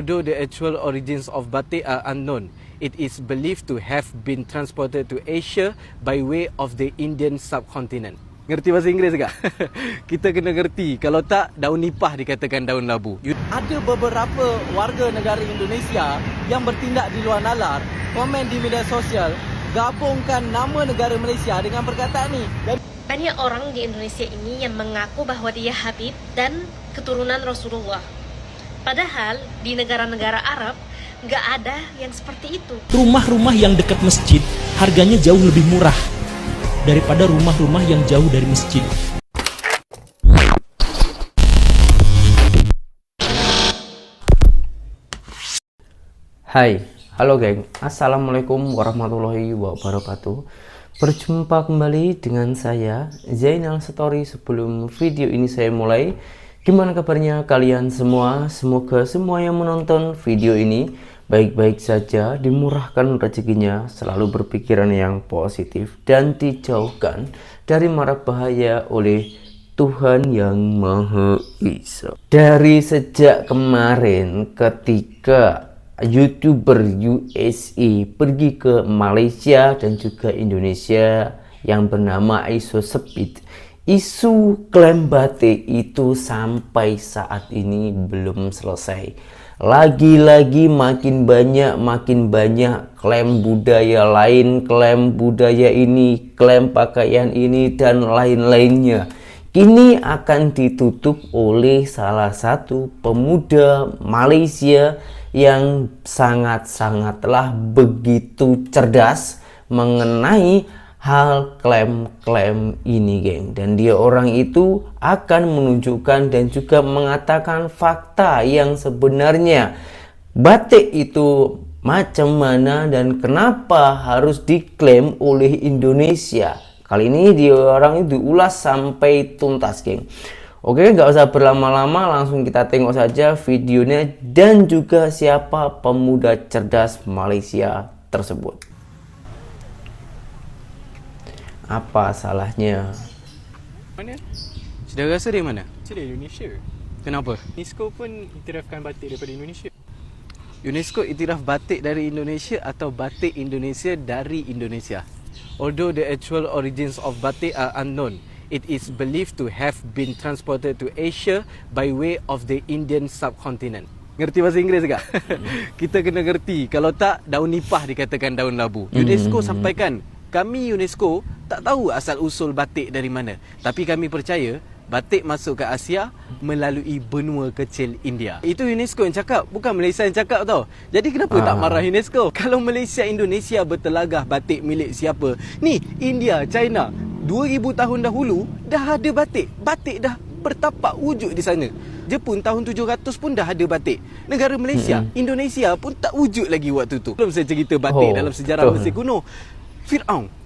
Although the actual origins of batik are unknown, it is believed to have been transported to Asia by way of the Indian subcontinent. Ngerti bahasa Inggeris tak? Kita kena ngerti. Kalau tak, daun nipah dikatakan daun labu. Ada beberapa warga negara Indonesia yang bertindak di luar nalar, komen di media sosial, gabungkan nama negara Malaysia dengan perkataan ni. Banyak orang di Indonesia ini yang mengaku bahwa dia Habib dan keturunan Rasulullah. Padahal di negara-negara Arab nggak ada yang seperti itu. Rumah-rumah yang dekat masjid harganya jauh lebih murah daripada rumah-rumah yang jauh dari masjid. Hai, halo geng, assalamualaikum warahmatullahi wabarakatuh. Berjumpa kembali dengan saya Zainal Story. Sebelum video ini saya mulai, gimana kabarnya kalian semua? Semoga semua yang menonton video ini baik-baik saja, dimurahkan rezekinya, selalu berpikiran yang positif, dan dijauhkan dari mara bahaya oleh Tuhan yang Maha Esa. Dari sejak kemarin ketika YouTuber USA pergi ke Malaysia dan juga Indonesia yang bernama Iso Speed, isu klaim batik itu sampai saat ini belum selesai. Lagi-lagi makin banyak klaim budaya lain, klaim budaya ini, klaim pakaian ini, dan lain-lainnya. Kini akan ditutup oleh salah satu pemuda Malaysia yang sangat-sangatlah begitu cerdas mengenai hal klaim-klaim ini, geng. Dan dia orang itu akan menunjukkan dan juga mengatakan fakta yang sebenarnya batik itu macam mana dan kenapa harus diklaim oleh Indonesia. Kali ini dia orang itu ulas sampai tuntas, geng. Oke, nggak usah berlama-lama, langsung kita tengok saja videonya dan juga siapa pemuda cerdas Malaysia tersebut. Apa salahnya? Mana? Sudah rasa dari mana? Dari Indonesia. Kenapa? UNESCO pun iktirafkan batik daripada Indonesia. UNESCO iktiraf batik dari Indonesia atau batik Indonesia dari Indonesia. Although the actual origins of batik are unknown, it is believed to have been transported to Asia by way of the Indian subcontinent. Ngerti bahasa Inggeris tak? Kita kena ngerti. Kalau tak, daun nipah dikatakan daun labu. UNESCO sampaikan, kami UNESCO tak tahu asal-usul batik dari mana. Tapi kami percaya batik masuk ke Asia melalui benua kecil India. Itu UNESCO yang cakap, bukan Malaysia yang cakap tau. Jadi kenapa tak marah UNESCO? Kalau Malaysia, Indonesia bertelagah batik milik siapa? Ni, India, China, 2000 tahun dahulu dah ada batik. Batik dah bertapak wujud di sana. Jepun tahun 700 pun dah ada batik. Negara Malaysia, Indonesia pun tak wujud lagi waktu tu. Belum saya cerita batik dalam sejarah Mesir kuno.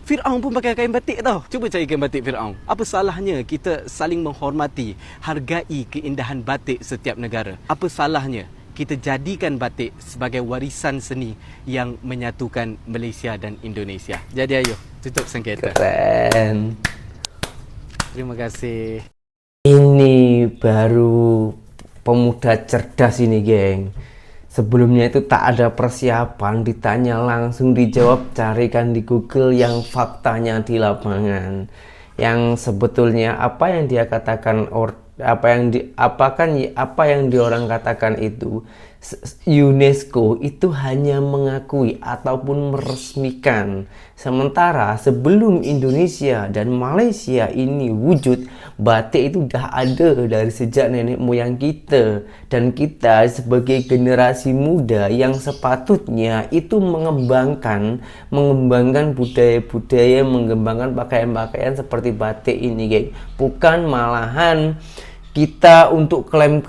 Fir'aun pun pakai kain batik tau. Cuba cari kain batik Fir'aun. Apa salahnya kita saling menghormati, hargai keindahan batik setiap negara? Apa salahnya kita jadikan batik sebagai warisan seni yang menyatukan Malaysia dan Indonesia? Jadi ayo, tutup sengketa. Keren. Terima kasih. Ini baru pemuda cerdas ini, geng. Sebelumnya itu tak ada persiapan, ditanya langsung dijawab, carikan di Google yang faktanya di lapangan. Yang sebetulnya apa yang dia katakan apa yang diorang katakan itu, UNESCO itu hanya mengakui ataupun meresmikan. Sementara sebelum Indonesia dan Malaysia ini wujud, batik itu udah ada dari sejak nenek moyang kita. Dan kita sebagai generasi muda yang sepatutnya itu mengembangkan budaya-budaya, mengembangkan pakaian-pakaian seperti batik ini, geng. Bukan malahan kita untuk klaim.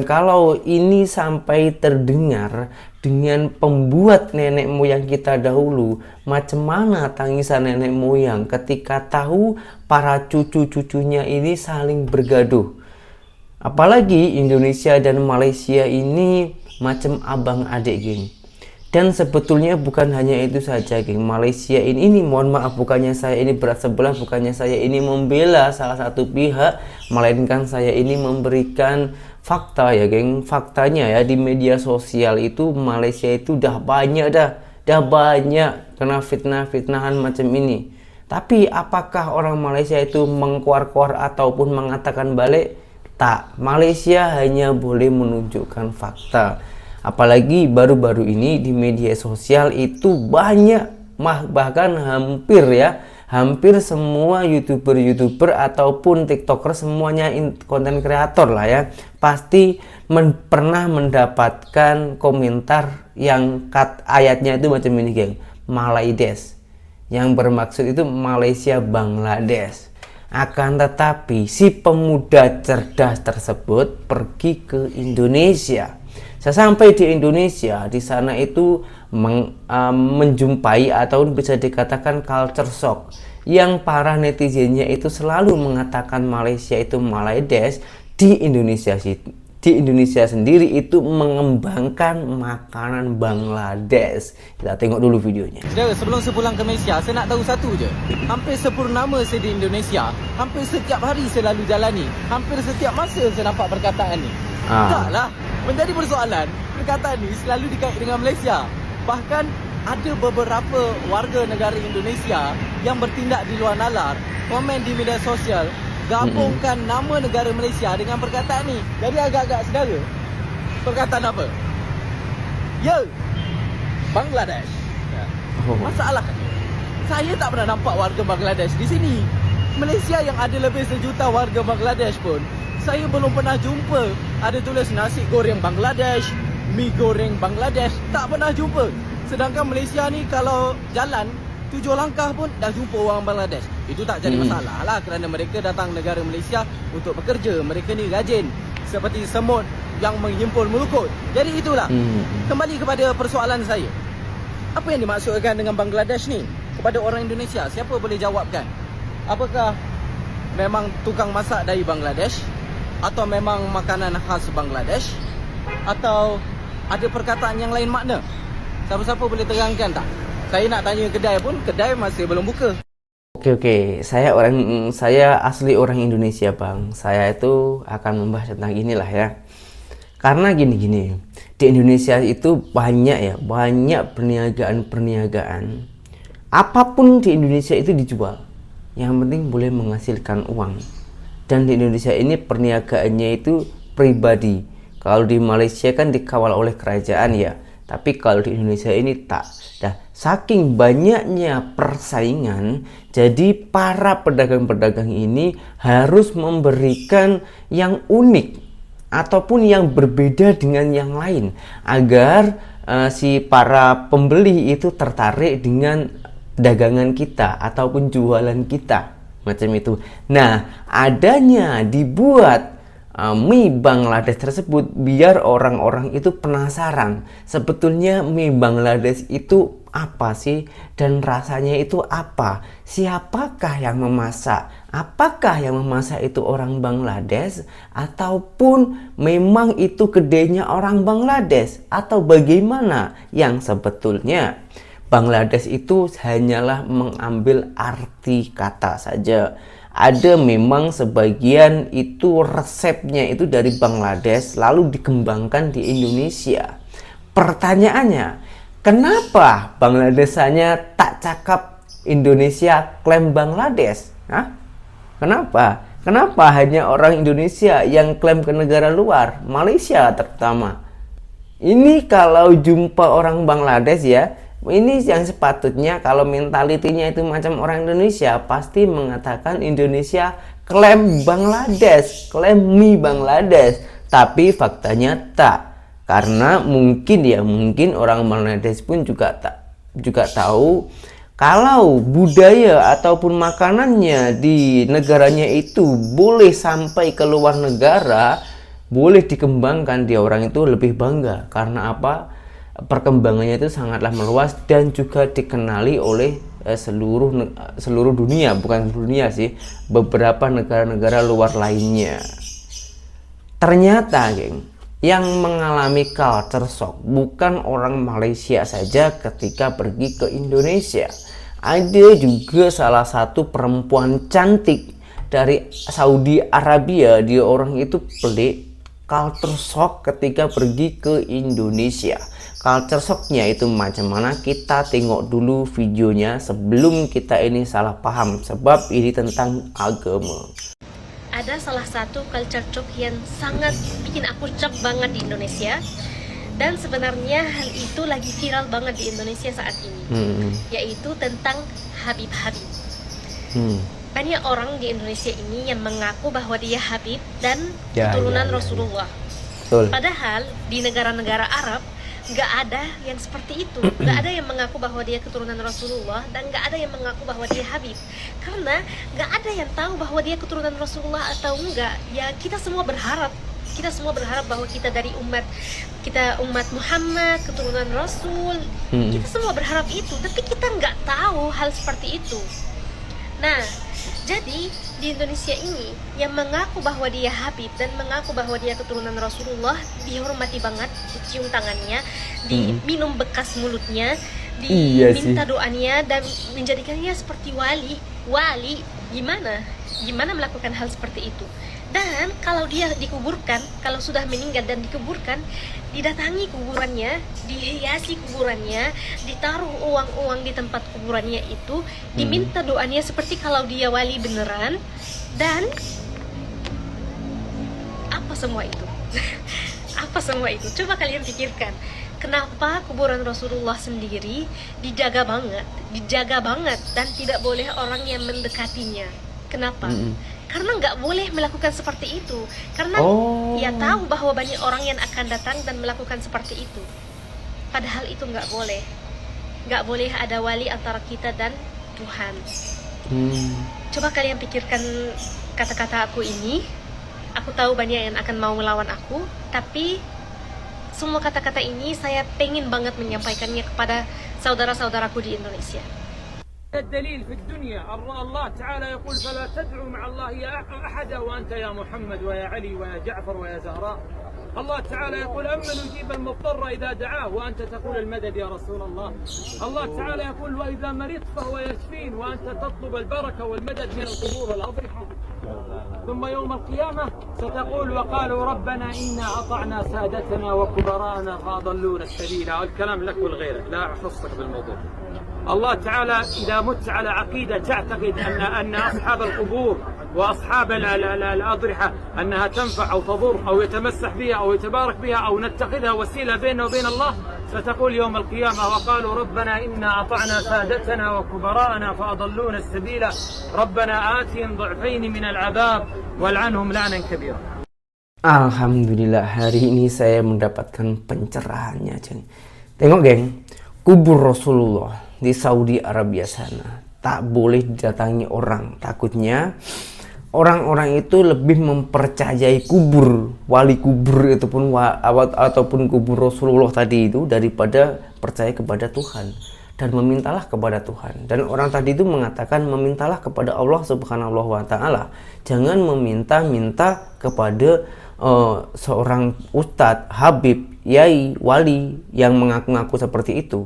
Kalau ini sampai terdengar dengan pembuat nenek moyang kita dahulu, macam mana tangisan nenek moyang ketika tahu para cucu-cucunya ini saling bergaduh. Apalagi Indonesia dan Malaysia ini macam abang adik, geng. Dan sebetulnya bukan hanya itu saja, geng. Malaysia ini mohon maaf, bukannya saya ini berat sebelah, bukannya saya ini membela salah satu pihak, melainkan saya ini memberikan fakta ya geng, faktanya ya di media sosial itu Malaysia itu udah banyak kena fitnah-fitnahan macam ini. Tapi apakah orang Malaysia itu mengkuar-kuar ataupun mengatakan balik? Tak, Malaysia hanya boleh menunjukkan fakta. Apalagi baru-baru ini di media sosial itu banyak, bahkan hampir semua youtuber ataupun tiktoker, semuanya konten kreator lah ya, pasti pernah mendapatkan komentar yang ayatnya itu macam ini geng, Malaides, yang bermaksud itu Malaysia Bangladesh. Akan tetapi si pemuda cerdas tersebut pergi ke Indonesia. Sesampai di Indonesia, di sana itu menjumpai atau bisa dikatakan culture shock, yang para netizennya itu selalu mengatakan Malaysia itu Malaides. Di Indonesia sendiri itu mengembangkan makanan Bangladesh. Kita tengok dulu videonya. Saudara, sebelum saya pulang ke Malaysia, saya nak tahu satu je. Hampir 10 nama saya di Indonesia. Hampir setiap hari saya lalu jalani. Hampir setiap masa saya nampak perkataan ni. Taklah, menjadi persoalan, perkataan ni selalu dikait dengan Malaysia. Bahkan ada beberapa warga negara Indonesia yang bertindak di luar nalar, komen di media sosial, gabungkan nama negara Malaysia dengan perkataan ni. Jadi agak-agak saudara, perkataan apa? Ya, Bangladesh. Masalah, saya tak pernah nampak warga Bangladesh di sini. Malaysia yang ada lebih 1 juta warga Bangladesh pun, saya belum pernah jumpa ada tulis nasi goreng Bangladesh, mi goreng Bangladesh. Tak pernah jumpa. Sedangkan Malaysia ni kalau jalan 7 langkah pun dah jumpa orang Bangladesh. Itu tak jadi masalah lah, kerana mereka datang negara Malaysia untuk bekerja. Mereka ni rajin, seperti semut yang menghimpun melukut. Jadi itulah. Kembali kepada persoalan saya, apa yang dimaksudkan dengan Bangladesh ni kepada orang Indonesia? Siapa boleh jawabkan? Apakah memang tukang masak dari Bangladesh, atau memang makanan khas Bangladesh, atau ada perkataan yang lain makna? Siapa-siapa boleh terangkan tak? Saya nak tanya kedai pun, kedai masih belum buka. Oke, saya asli orang Indonesia bang. Saya itu akan membahas tentang inilah ya. Karena gini, di Indonesia itu banyak perniagaan. Apapun di Indonesia itu dijual. Yang penting boleh menghasilkan uang. Dan di Indonesia ini perniagaannya itu pribadi. Kalau di Malaysia kan dikawal oleh kerajaan ya. Tapi kalau di Indonesia ini tak. Saking banyaknya persaingan, jadi para pedagang-pedagang ini harus memberikan yang unik ataupun yang berbeda dengan yang lain, agar si para pembeli itu tertarik dengan dagangan kita ataupun jualan kita, macam itu. Nah, adanya dibuat mie Bangladesh tersebut biar orang-orang itu penasaran sebetulnya mie Bangladesh itu apa sih, dan rasanya itu apa, siapakah yang memasak, apakah yang memasak itu orang Bangladesh ataupun memang itu kedainya orang Bangladesh, atau bagaimana. Yang sebetulnya Bangladesh itu hanyalah mengambil arti kata saja. Ada memang sebagian itu resepnya itu dari Bangladesh lalu dikembangkan di Indonesia. Pertanyaannya, kenapa Bangladeshanya tak cakap Indonesia klaim Bangladesh? Kenapa? Kenapa hanya orang Indonesia yang klaim ke negara luar, Malaysia terutama? Ini kalau jumpa orang Bangladesh ya, ini yang sepatutnya kalau mentalitinya itu macam orang Indonesia, pasti mengatakan Indonesia klaim Bangladesh, klaim mie Bangladesh. Tapi faktanya tak, karena mungkin orang Bangladesh pun juga tahu kalau budaya ataupun makanannya di negaranya itu boleh sampai ke luar negara, boleh dikembangkan, dia orang itu lebih bangga. Karena apa? Perkembangannya itu sangatlah meluas dan juga dikenali oleh seluruh dunia, bukan dunia sih, beberapa negara-negara luar lainnya. Ternyata geng, yang mengalami culture shock bukan orang Malaysia saja ketika pergi ke Indonesia. Ada juga salah satu perempuan cantik dari Saudi Arabia. Dia orang itu pelik, culture shock ketika pergi ke Indonesia. Culture shocknya itu macam mana, kita tengok dulu videonya sebelum kita ini salah paham, sebab ini tentang agama. Ada salah satu culture shock yang sangat bikin aku shock banget di Indonesia. Dan sebenarnya hal itu lagi viral banget di Indonesia saat ini, yaitu tentang Habib-Habib. Banyak orang di Indonesia ini yang mengaku bahwa dia Habib dan keturunan Rasulullah. Betul. Padahal di negara-negara Arab nggak ada yang seperti itu. Nggak ada yang mengaku bahwa dia keturunan Rasulullah dan nggak ada yang mengaku bahwa dia Habib. Karena nggak ada yang tahu bahwa dia keturunan Rasulullah atau enggak. Ya kita semua berharap bahwa kita dari umat Muhammad, keturunan Rasul. Kita semua berharap itu, tapi kita nggak tahu hal seperti itu. Nah, jadi di Indonesia ini yang mengaku bahwa dia Habib dan mengaku bahwa dia keturunan Rasulullah dihormati banget, dicium tangannya, diminum bekas mulutnya, diminta doanya dan menjadikannya seperti wali. Gimana melakukan hal seperti itu? Dan kalau dia dikuburkan, kalau sudah meninggal dan dikuburkan, didatangi kuburannya, dihiasi kuburannya, ditaruh uang-uang di tempat kuburannya itu, diminta doanya seperti kalau dia wali beneran. Dan apa semua itu? Apa semua itu? Coba kalian pikirkan. Kenapa kuburan Rasulullah sendiri dijaga banget dan tidak boleh orang yang mendekatinya? Kenapa? Karena nggak boleh melakukan seperti itu. Karena ya tahu bahwa banyak orang yang akan datang dan melakukan seperti itu. Padahal itu nggak boleh. Nggak boleh ada wali antara kita dan Tuhan. Coba kalian pikirkan kata-kata aku ini. Aku tahu banyak yang akan mau melawan aku, tapi semua kata-kata ini saya pengen banget menyampaikannya kepada saudara-saudaraku di Indonesia. الدليل في الدنيا الله تعالى يقول فلا تدعوا مع الله أحدا وأنت يا محمد ويا علي ويا جعفر ويا زهراء. الله تعالى يقول أمن يجيب المضطر إذا دعاه وأنت تقول المدد يا رسول الله. الله تعالى يقول وإذا مرضت فهو يشفين وأنت تطلب البركة والمدد من القبور والأضرحة. ثم يوم القيامة ستقول وقالوا ربنا إنا أطعنا سادتنا وكبراءنا فأضلونا السبيل. الكلام لك ولغيرك، لا أخصك بالموضوع. الله تعالى إذا مت على عقيدة تعتقد أن أصحاب القبور وأصحاب الأضرحة أنها تنفع أو تضر أو يتمسح بها أو يتبارك بها أو نتخذها وسيلة بيننا وبين الله، ستقول يوم القيامة وقالوا ربنا إنا أطعنا سادتنا وكبراءنا فأضلونا السبيل ربنا آتهم ضعفين من العذاب والعنهم لعنا كبيرا. Alhamdulillah, hari ini saya mendapatkan pencerahannya, Ceng. Tengok, geng, kubur Rasulullah di Saudi Arabia sana tak boleh didatangi orang. Takutnya orang-orang itu lebih mempercayai kubur wali kubur ataupun kubur Rasulullah tadi itu daripada percaya kepada Tuhan dan memintalah kepada Tuhan. Dan orang tadi itu mengatakan memintalah kepada Allah Subhanahu wa taala. Jangan meminta-minta kepada seorang ustadz, habib, yai, wali yang mengaku-ngaku seperti itu.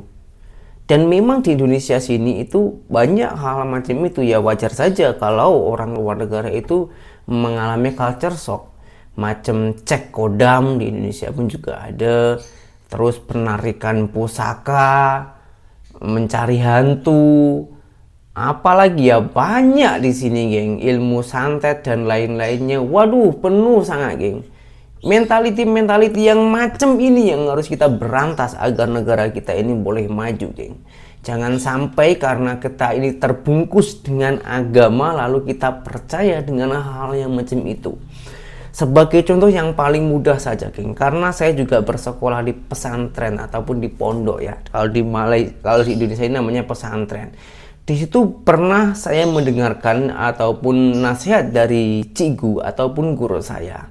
Dan memang di Indonesia sini itu banyak hal macam itu. Ya wajar saja kalau orang luar negara itu mengalami culture shock. Macam cek kodam di Indonesia pun juga ada. Terus penarikan pusaka, mencari hantu. Apalagi ya banyak di sini, geng. Ilmu santet dan lain-lainnya. Waduh, penuh sangat, geng. Mentality yang macam ini yang harus kita berantas agar negara kita ini boleh maju, geng. Jangan sampai karena kita ini terbungkus dengan agama lalu kita percaya dengan hal yang macam itu. Sebagai contoh yang paling mudah saja, geng, karena saya juga bersekolah di pesantren ataupun di pondok ya. Kalau di Indonesia ini namanya pesantren. Di situ pernah saya mendengarkan ataupun nasihat dari cikgu ataupun guru saya.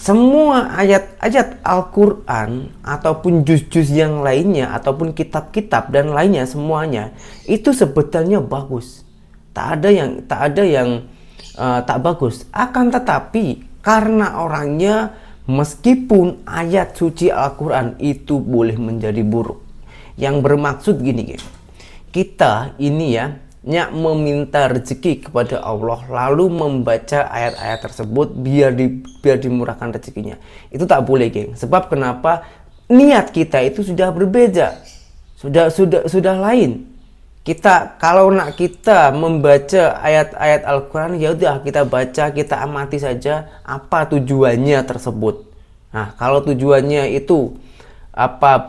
Semua ayat-ayat Al-Quran ataupun juz-juz yang lainnya ataupun kitab-kitab dan lainnya semuanya itu sebetulnya bagus. Tak ada yang tak bagus. Akan tetapi karena orangnya meskipun ayat suci Al-Quran itu boleh menjadi buruk. Yang bermaksud gini, geng. Kita ini ya meminta rezeki kepada Allah lalu membaca ayat-ayat tersebut biar dimurahkan rezekinya. Itu tak boleh, geng. Sebab kenapa? Niat kita itu sudah berbeda. Sudah lain. Kalau kita membaca ayat-ayat Al-Quran, ya udah kita baca, kita amati saja apa tujuannya tersebut. Nah, kalau tujuannya itu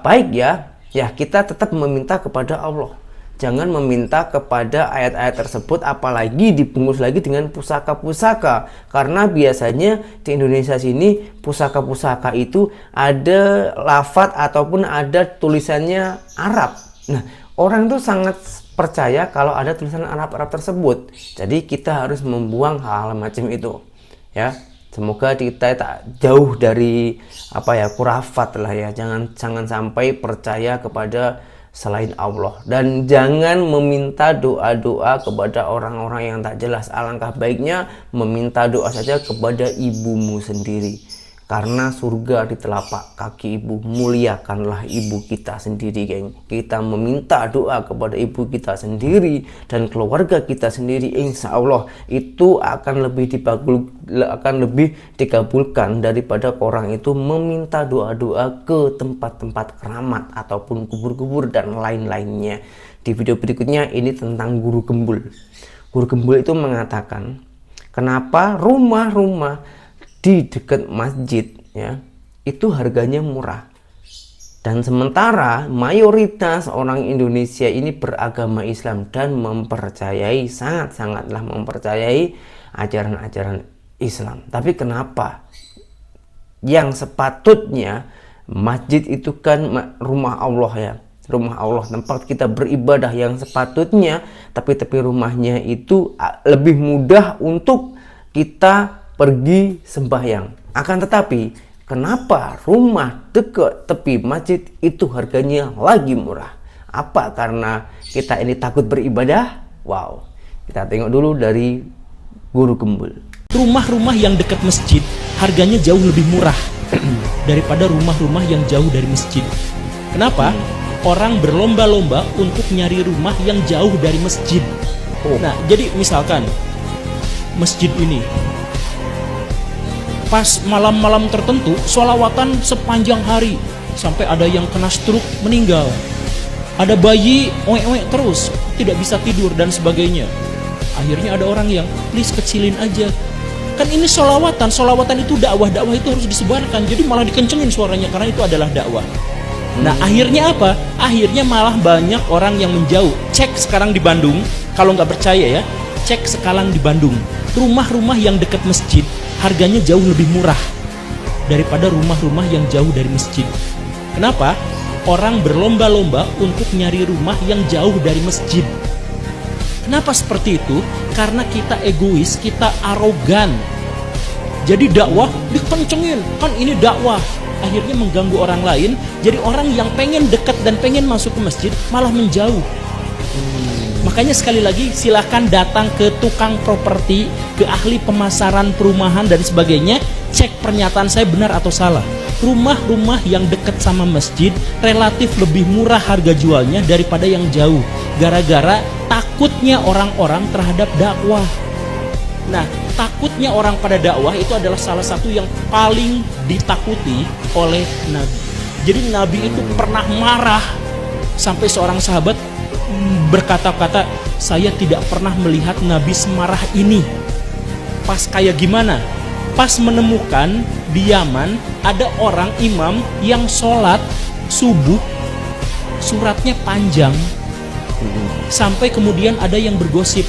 baik ya kita tetap meminta kepada Allah. Jangan meminta kepada ayat-ayat tersebut, apalagi dibungkus lagi dengan pusaka-pusaka. Karena biasanya di Indonesia sini pusaka-pusaka itu ada lafadz ataupun ada tulisannya Arab. Nah, orang itu sangat percaya kalau ada tulisan Arab tersebut. Jadi kita harus membuang hal macam itu. Ya, semoga kita tak jauh dari khurafat lah ya. Jangan sampai percaya kepada selain Allah, dan jangan meminta doa-doa kepada orang-orang yang tak jelas. Alangkah baiknya meminta doa saja kepada ibumu sendiri, karena surga di telapak kaki ibu. Muliakanlah ibu kita sendiri, geng. Kita meminta doa kepada ibu kita sendiri dan keluarga kita sendiri, insya Allah itu akan lebih dikabulkan daripada orang itu meminta doa-doa ke tempat-tempat keramat ataupun kubur-kubur dan lain-lainnya. Di video berikutnya ini tentang guru gembul. Guru gembul itu mengatakan, kenapa rumah-rumah di dekat masjid ya itu harganya murah, dan sementara mayoritas orang Indonesia ini beragama Islam dan sangatlah mempercayai ajaran-ajaran Islam. Tapi kenapa yang sepatutnya masjid itu kan rumah Allah ya, rumah Allah, tempat kita beribadah yang sepatutnya, tapi rumahnya itu lebih mudah untuk kita pergi sembahyang. Akan tetapi kenapa rumah dekat tepi masjid itu harganya lagi murah? Apa karena kita ini takut beribadah? Wow, kita tengok dulu dari guru gembul. Rumah-rumah yang dekat masjid harganya jauh lebih murah daripada rumah-rumah yang jauh dari masjid. Kenapa? Orang berlomba-lomba untuk nyari rumah yang jauh dari masjid. Nah, jadi misalkan masjid ini pas malam-malam tertentu sholawatan sepanjang hari sampai ada yang kena stroke meninggal, ada bayi oek-oek terus tidak bisa tidur dan sebagainya. Akhirnya ada orang yang please kecilin aja, kan ini sholawatan itu dakwah itu harus disebarkan, jadi malah dikencengin suaranya karena itu adalah dakwah. Nah, akhirnya apa? Akhirnya malah banyak orang yang menjauh. Cek sekarang di Bandung, kalau nggak percaya ya, cek sekarang di Bandung, rumah-rumah yang dekat masjid harganya jauh lebih murah daripada rumah-rumah yang jauh dari masjid. Kenapa? Orang berlomba-lomba untuk nyari rumah yang jauh dari masjid. Kenapa seperti itu? Karena kita egois, kita arogan. Jadi dakwah dikencengin, kan ini dakwah. Akhirnya mengganggu orang lain. Jadi orang yang pengen dekat dan pengen masuk ke masjid malah menjauh. Makanya sekali lagi silahkan datang ke tukang properti, ke ahli pemasaran perumahan dan sebagainya, cek pernyataan saya benar atau salah. Rumah-rumah yang dekat sama masjid relatif lebih murah harga jualnya daripada yang jauh, gara-gara takutnya orang-orang terhadap dakwah. Nah, takutnya orang pada dakwah itu adalah salah satu yang paling ditakuti oleh Nabi. Jadi Nabi itu pernah marah sampai seorang sahabat berkata-kata, saya tidak pernah melihat Nabi semarah ini. Pas kayak gimana? Pas menemukan di Yaman ada orang imam yang sholat subuh suratnya panjang, sampai kemudian ada yang bergosip,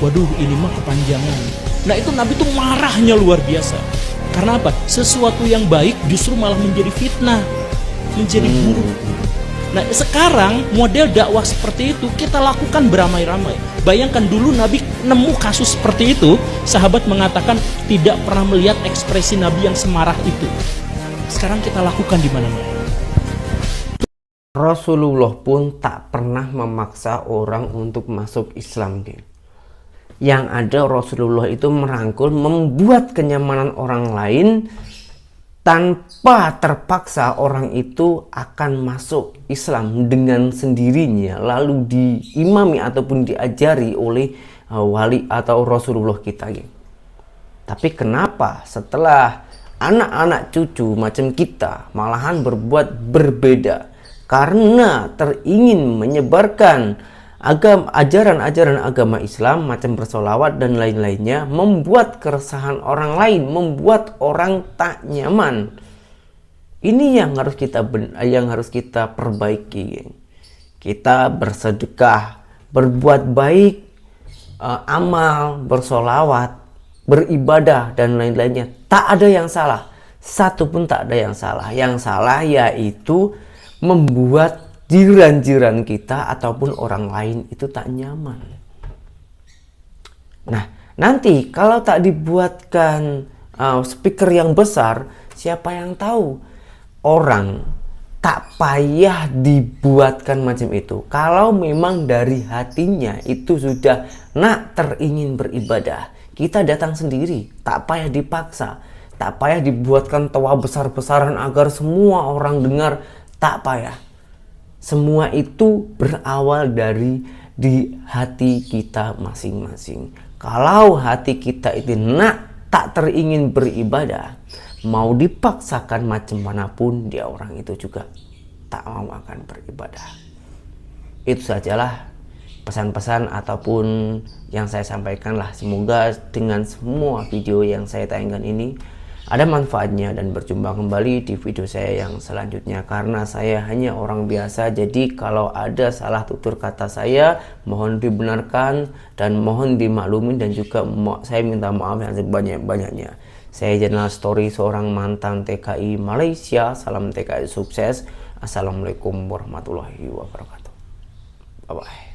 waduh ini mah kepanjangan. Nah itu Nabi tuh marahnya luar biasa. Karena apa? Sesuatu yang baik justru malah menjadi fitnah, menjadi buruk. Nah sekarang model dakwah seperti itu kita lakukan beramai-ramai. Bayangkan dulu Nabi nemu kasus seperti itu, sahabat mengatakan tidak pernah melihat ekspresi Nabi yang semarah itu. Sekarang kita lakukan di mana-mana. Rasulullah pun tak pernah memaksa orang untuk masuk Islam, geng. Yang ada Rasulullah itu merangkul, membuat kenyamanan orang lain tanpa terpaksa orang itu akan masuk Islam dengan sendirinya, lalu diimami ataupun diajari oleh wali atau Rasulullah kita. Tapi kenapa setelah anak-anak cucu macam kita malahan berbuat berbeda karena teringin menyebarkan ajaran-ajaran agama Islam macam bersolawat dan lain-lainnya, membuat keresahan orang lain, membuat orang tak nyaman. Ini yang harus kita perbaiki. Kita bersedekah, berbuat baik, amal, bersolawat, beribadah dan lain-lainnya. Tak ada yang salah, satu pun tak ada yang salah. Yang salah yaitu membuat jiran-jiran kita ataupun orang lain itu tak nyaman. Nah, nanti kalau tak dibuatkan speaker yang besar, siapa yang tahu? Orang tak payah dibuatkan macam itu. Kalau memang dari hatinya itu sudah nak teringin beribadah, kita datang sendiri, tak payah dipaksa, tak payah dibuatkan toa besar-besaran agar semua orang dengar, tak payah. Semua itu berawal dari di hati kita masing-masing. Kalau hati kita itu tak teringin beribadah, mau dipaksakan macam manapun, dia orang itu juga tak mau akan beribadah. Itu sajalah pesan-pesan ataupun yang saya sampaikan lah. Semoga dengan semua video yang saya tayangkan ini ada manfaatnya dan berjumpa kembali di video saya yang selanjutnya. Karena saya hanya orang biasa, jadi kalau ada salah tutur kata saya mohon dibenarkan dan mohon dimaklumin, dan juga saya minta maaf yang sebanyak-banyaknya. Saya Zainal Story, seorang mantan TKI Malaysia. Salam TKI sukses. Assalamualaikum warahmatullahi wabarakatuh. Bye bye.